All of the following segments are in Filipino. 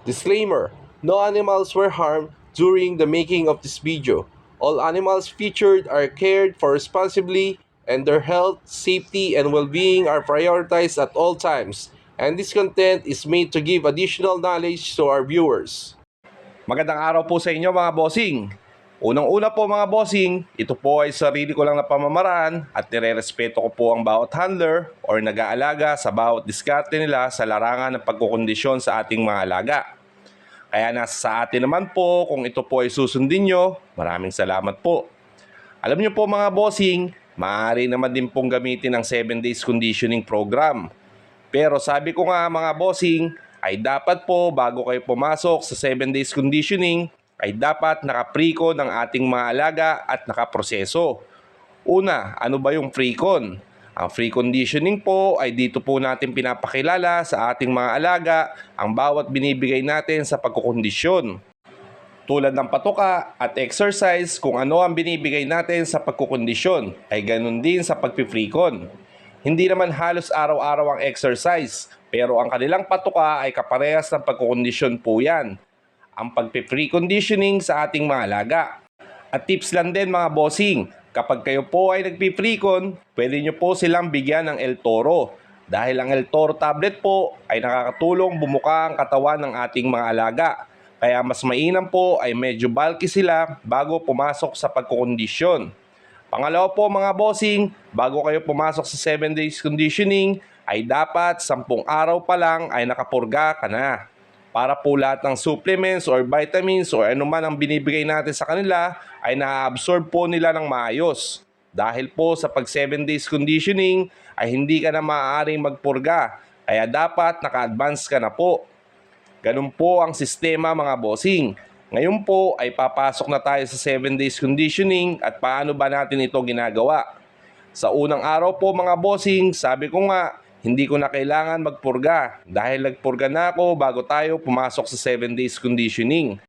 Disclaimer: no animals were harmed during the making of this video. All animals featured are cared for responsibly, and their health, safety, and well-being are prioritized at all times. And this content is made to give additional knowledge to our viewers. Magandang araw po sa inyo mga bossing. Unang-una po mga bossing, ito po ay sarili ko lang na pamamaraan at nire-respeto ko po ang bawat handler or nag-aalaga sa bawat diskarte nila sa larangan ng pagkukondisyon sa ating mga alaga. Kaya nasa sa atin naman po kung ito po ay susundin nyo. Maraming salamat po. Alam nyo po mga bossing, maaari naman din pong gamitin ang 7 days conditioning program. Pero sabi ko nga mga bossing, ay dapat po bago kayo pumasok sa 7 days conditioning, ay dapat naka-precon ang ating mga alaga at nakaproseso. Una, ano ba yung precon? Ang free conditioning po ay dito po natin pinapakilala sa ating mga alaga ang bawat binibigay natin sa pagkukondisyon. Tulad ng patuka at exercise, kung ano ang binibigay natin sa pagkukondisyon, ay ganun din sa pagpiprecon. Hindi naman halos araw-araw ang exercise, pero ang kanilang patuka ay kaparehas ng pagkukondisyon po yan. Ang pagpe-preconditioning sa ating mga alaga. At tips lang din mga bossing, kapag kayo po ay nagpiprecon, pwede nyo po silang bigyan ng El Toro. Dahil ang El Toro tablet po ay nakakatulong bumuka ang katawan ng ating mga alaga. Kaya mas mainam po ay medyo bulky sila bago pumasok sa pagkukondisyon. Pangalawa po mga bossing, bago kayo pumasok sa 7 days conditioning, ay dapat 10 araw pa lang ay nakapurga ka na. Para po lahat ng supplements or vitamins or anuman ang binibigay natin sa kanila ay na-absorb po nila ng maayos. Dahil po sa pag 7 days conditioning ay hindi ka na maaaring magpurga, kaya dapat naka-advance ka na po. Ganun po ang sistema mga bossing. Ngayon po ay papasok na tayo sa 7 days conditioning at paano ba natin ito ginagawa. Sa unang araw po mga bossing, sabi ko nga, hindi ko na kailangan magpurga dahil nagpurga na ako bago tayo pumasok sa 7 days conditioning.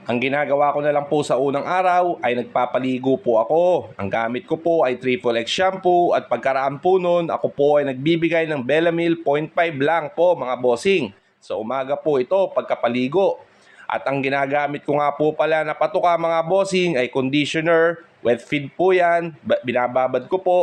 Ang ginagawa ko na lang po sa unang araw ay nagpapaligo po ako. Ang gamit ko po ay Triple X shampoo at pagkaraan po nun, ako po ay nagbibigay ng Belamil 0.5 lang po mga bossing. Sa umaga po ito pagkapaligo. At ang ginagamit ko nga po pala na patuka mga bossing ay conditioner, wet feed po yan, binababad ko po,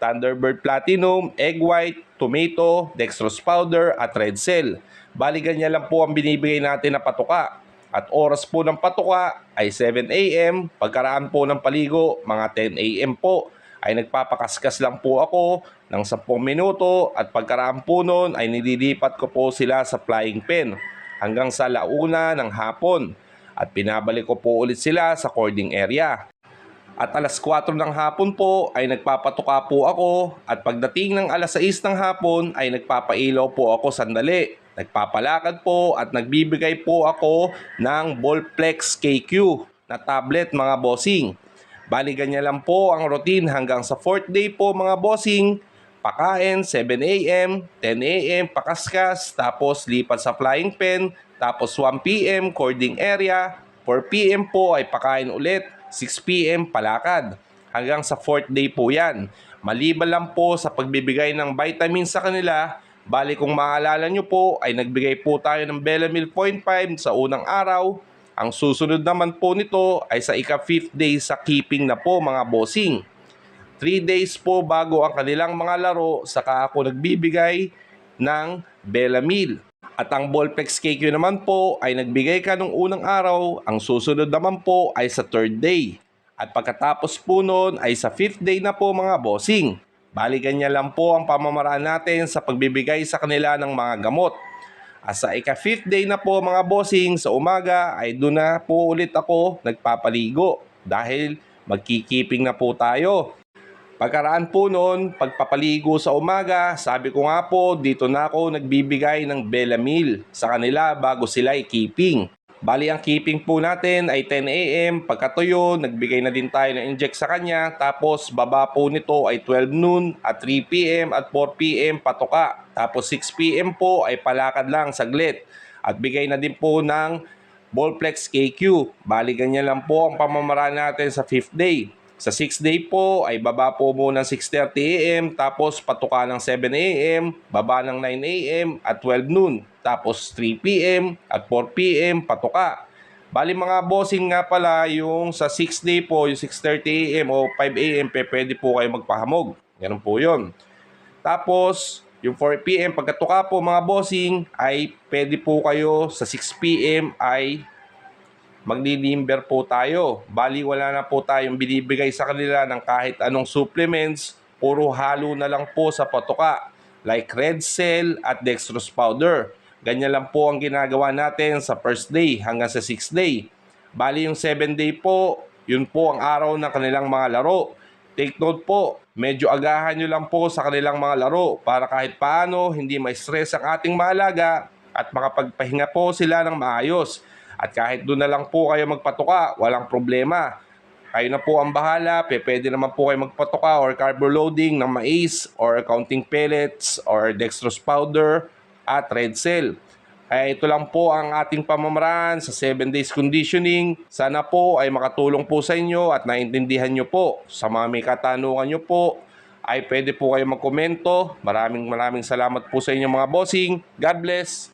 Thunderbird Platinum, Egg White, Tomato, Dextrose Powder at Red Cell. Bali ganyan lang po ang binibigay natin na patuka. At oras po ng patuka ay 7 a.m. Pagkaraan po ng paligo, mga 10 a.m. po, ay nagpapakaskas lang po ako ng 10 minuto at pagkaraan po nun ay nililipat ko po sila sa flying pen hanggang sa launa ng hapon at pinabalik ko po ulit sila sa cording area. At alas 4 ng hapon po ay nagpapatuka po ako at pagdating ng alas 6 ng hapon ay nagpapailaw po ako sandali. Nagpapalakad po at nagbibigay po ako ng Ballplex KQ na tablet mga bossing. Bali ganyan lang po ang routine hanggang sa 4th day po mga bossing. Pakain 7 a.m., 10 a.m. pakaskas, tapos lipat sa flying pen, tapos 1 p.m. cording area, 4 p.m. po ay pakain ulit, 6 p.m. palakad. Hanggang sa 4th day po yan. Maliban lang po sa pagbibigay ng vitamins sa kanila, bali kung maalala nyo po ay nagbigay po tayo ng Belamil 0.5 sa unang araw. Ang susunod naman po nito ay sa ika-5th day sa keeping na po mga bossing. 3 days po bago ang kanilang mga laro, saka ako nagbibigay ng Belamil. At ang Ballplex KQ naman po ay nagbigay ka nung unang araw, ang susunod naman po ay sa 3rd day. At pagkatapos po nun ay sa 5th day na po mga bossing. Bali ganyan lang po ang pamamaraan natin sa pagbibigay sa kanila ng mga gamot. At sa ika-5th day na po mga bossing, sa umaga ay doon na po ulit ako nagpapaligo dahil magkikiping na po tayo. Pagkaraan po noon, pagpapaligo sa umaga, sabi ko nga po, dito na ako nagbibigay ng Belamil sa kanila bago sila i-keeping. Bali ang keeping po natin ay 10 a.m. Pagkatuyo, nagbigay na din tayo ng inject sa kanya. Tapos baba po nito ay 12 noon at 3 p.m. at 4 p.m. patuka. Tapos 6 p.m. po ay palakad lang saglit. At bigay na din po ng Ballplex KQ. Bali ganyan lang po ang pamamaraan natin sa 5th day. Sa 6th day po ay baba po muna ng 6:30 AM, tapos patuka ng 7 AM, baba ng 9 AM at 12 noon. Tapos 3 PM at 4 PM patuka. Bali mga bossing nga pala, yung sa 6th day po, yung 6:30 AM o 5 AM, pwede po kayo magpahamog. Ganun po yun. Tapos, yung 4 PM, pagkatuka po mga bossing, ay pwede po kayo sa 6 PM ay magli-limber po tayo. Bali wala na po tayong binibigay sa kanila ng kahit anong supplements, puro halo na lang po sa patuka, like red cell at dextrose powder. Ganyan lang po ang ginagawa natin sa first day hanggang sa 6th day. Bali yung 7th day po, yun po ang araw ng kanilang mga laro. Take note po, medyo agahan nyo lang po sa kanilang mga laro para kahit paano hindi ma-stress ang ating maalaga at makapagpahinga po sila ng maayos. At kahit doon na lang po kayo magpatuka, walang problema. Kayo na po ang bahala, pwede naman po kayo magpatuka or carbo loading ng mais or counting pellets or dextrose powder at red cell. Ay ito lang po ang ating pamamaraan sa 7 days conditioning. Sana po ay makatulong po sa inyo at naintindihan nyo po. Sa mga may katanungan nyo po, ay pwede po kayo magkomento. Maraming salamat po sa inyo mga bossing. God bless!